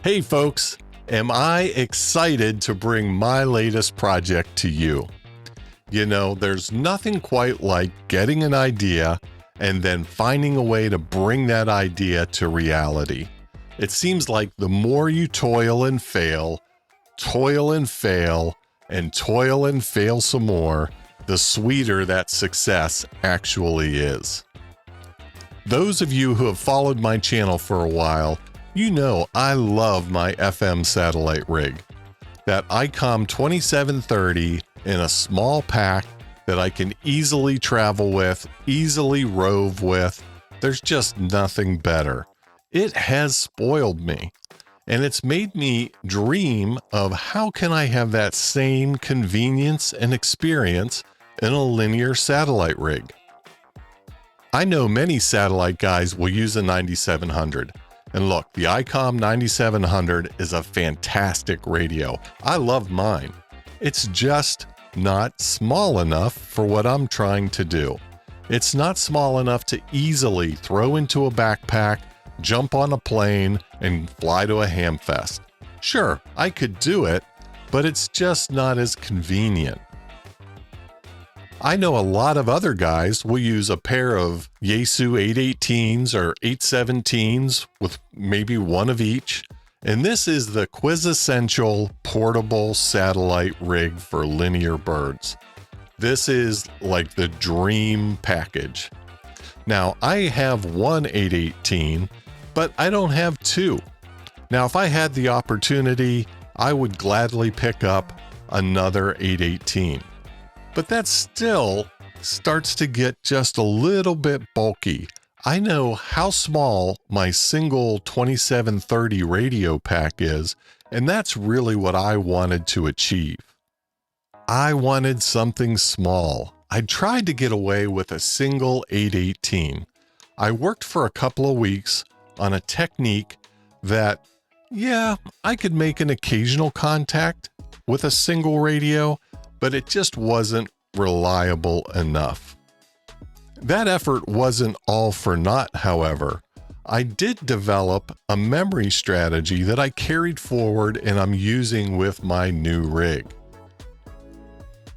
Hey folks, am I excited to bring my latest project to you? You know, there's nothing quite like getting an idea and then finding a way to bring that idea to reality. It seems like the more you toil and fail, and toil and fail some more, the sweeter that success actually is. Those of you who have followed my channel for a while, you know I love my FM satellite rig. That ICOM 2730 in a small pack that I can easily travel with, easily rove with. There's just nothing better. It has spoiled me, and it's made me dream of how can I have that same convenience and experience in a linear satellite rig. I know many satellite guys will use a 9700. And look, the ICOM 9700 is a fantastic radio. I love mine. It's just not small enough for what I'm trying to do. It's not small enough to easily throw into a backpack, jump on a plane, and fly to a ham fest. Sure, I could do it, but it's just not as convenient. I know a lot of other guys will use a pair of Yaesu 818s or 817s with maybe one of each. And this is the quintessential portable satellite rig for linear birds. This is like the dream package. Now, I have one 818, but I don't have two. Now, if I had the opportunity, I would gladly pick up another 818. But that still starts to get just a little bit bulky. I know how small my single 2730 radio pack is, and that's really what I wanted to achieve. I wanted something small. I tried to get away with a single 818. I worked for a couple of weeks on a technique that, yeah, I could make an occasional contact with a single radio, but it just wasn't reliable enough. That effort wasn't all for naught, however. I did develop a memory strategy that I carried forward and I'm using with my new rig.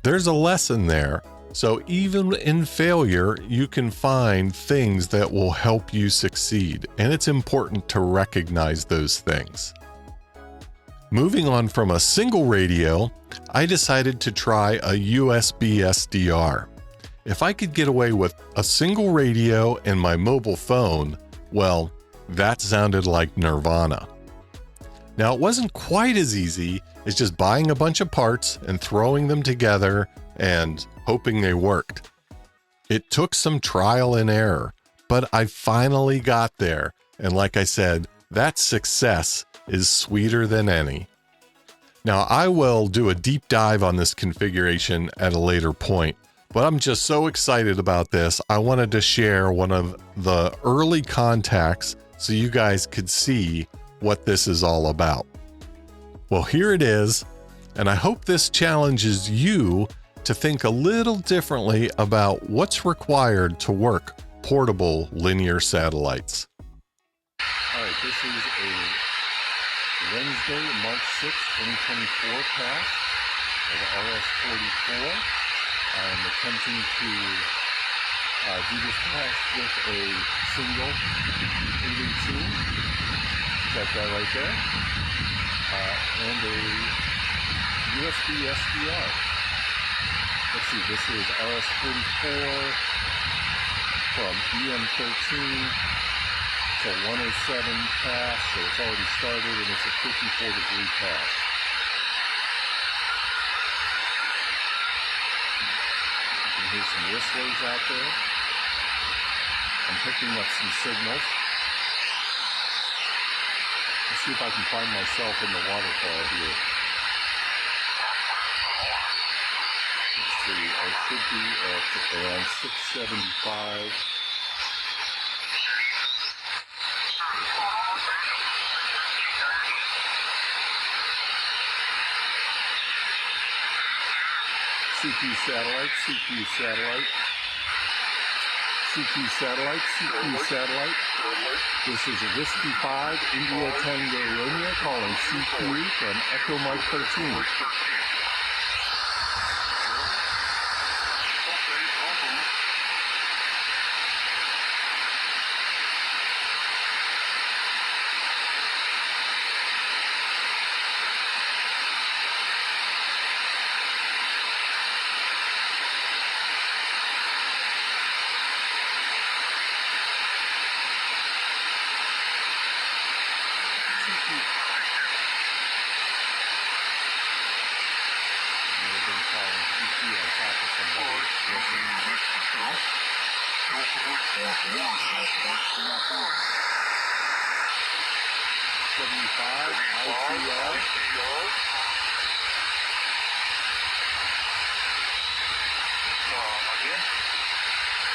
There's a lesson there, so even in failure, you can find things that will help you succeed, and it's important to recognize those things. Moving on from a single radio, I decided to try a USB SDR. If I could get away with a single radio and my mobile phone, well, that sounded like nirvana. Now, it wasn't quite as easy as just buying a bunch of parts and throwing them together and hoping they worked. It took some trial and error, but I finally got there. And like I said, that success is sweeter than any. Now, I will do a deep dive on this configuration at a later point, but I'm just so excited about this. I wanted to share one of the early contacts so you guys could see what this is all about. Well, here it is, and I hope this challenges you to think a little differently about what's required to work portable linear satellites. All right, this is a Wednesday, March 6, 2024 pass of RS-44. I'm attempting to do this pass with a single 818, that guy right there, and a USB SDR. Let's see, this is RS-44 from EM13. It's a 107 pass, so it's already started, and it's a 54-degree pass. You can hear some whistlers out there. I'm picking up some signals. Let's see if I can find myself in the waterfall here. Let's see, I should be at around 675. CQ satellite, CQ satellite. CQ satellite, CQ satellite. This is a Whiskey 5 India Tango Romeo calling CQ from Echo Mike 13.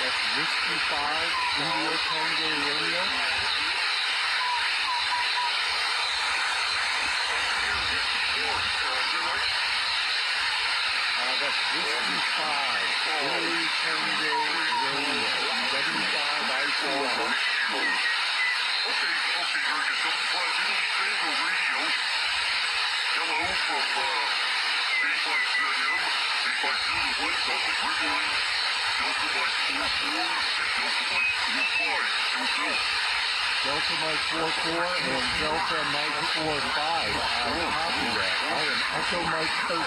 That's Whiskey 5 India Tango Romeo. That's Whiskey 5 India Tango Romeo. W5 ICL. Okay, very good. Double-five India Tango Radio. Hello from B5ZM. B52 to West Southern Ridgeline. Delta Mike 44 and Delta Mike 45. Delta Mike 44 and Delta Mike 45. I will copy that. I am Echo Mike 13.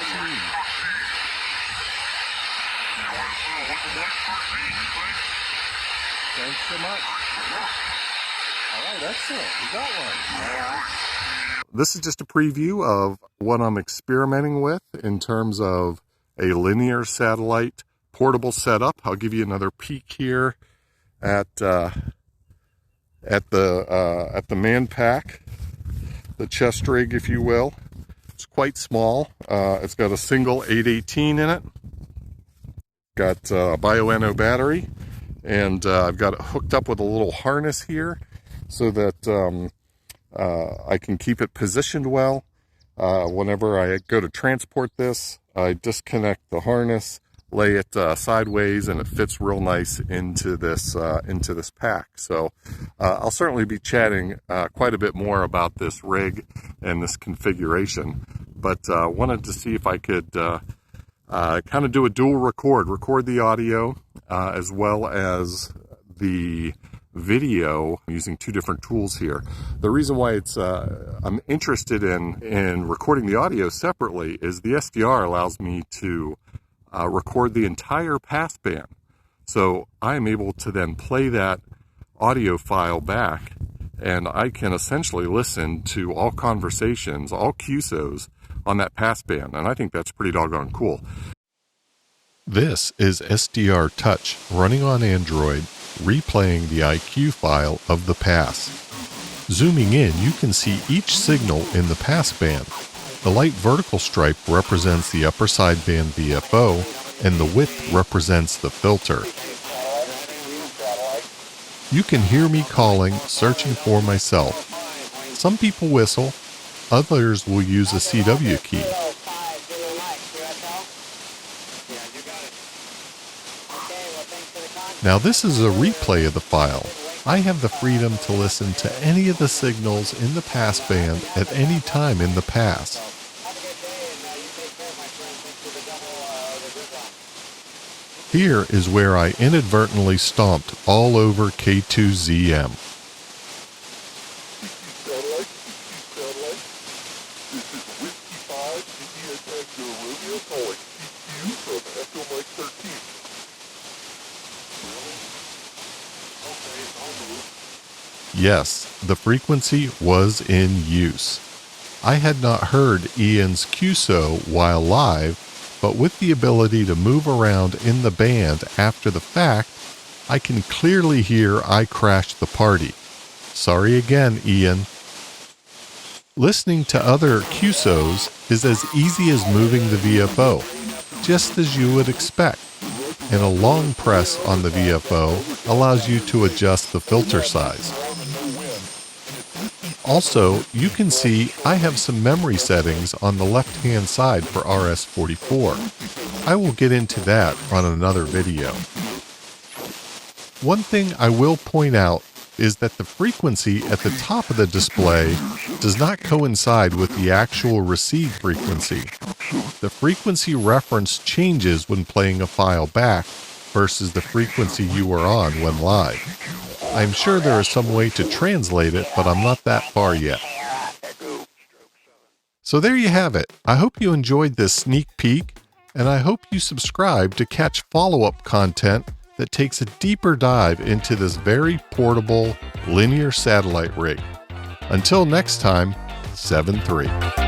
Thanks so much. All right, excellent. We got one. All right. This is just a preview of what I'm experimenting with in terms of a linear satellite portable setup. I'll give you another peek here at the man pack, the chest rig, if you will. It's quite small. It's got a single 818 in it. Got a Bio-NO battery, and I've got it hooked up with a little harness here so that I can keep it positioned well. Whenever I go to transport this, I disconnect the harness, lay it sideways, and it fits real nice into this pack. So I'll certainly be chatting quite a bit more about this rig and this configuration, but wanted to see if I could kind of do a dual record the audio as well as the video using two different tools here. The reason why I'm interested in recording the audio separately is the SDR allows me to record the entire passband. So I'm able to then play that audio file back, and I can essentially listen to all conversations, all QSOs on that passband, and I think that's pretty doggone cool. This is SDR Touch running on Android, replaying the IQ file of the pass. Zooming in, you can see each signal in the passband. The light vertical stripe represents the upper sideband VFO, and the width represents the filter. You can hear me calling, searching for myself. Some people whistle, others will use a CW key. Now this is a replay of the file. I have the freedom to listen to any of the signals in the passband at any time in the pass. Here is where I inadvertently stomped all over K2ZM. Yes, the frequency was in use. I had not heard Ian's QSO while live, but with the ability to move around in the band after the fact, I can clearly hear I crashed the party. Sorry again, Ian. Listening to other QSOs is as easy as moving the VFO, just as you would expect, and a long press on the VFO allows you to adjust the filter size. Also, you can see I have some memory settings on the left-hand side for RS-44. I will get into that on another video. One thing I will point out is that the frequency at the top of the display does not coincide with the actual receive frequency. The frequency reference changes when playing a file back versus the frequency you were on when live. I'm sure there is some way to translate it, but I'm not that far yet. So there you have it. I hope you enjoyed this sneak peek, and I hope you subscribe to catch follow-up content that takes a deeper dive into this very portable linear satellite rig. Until next time, 7-3.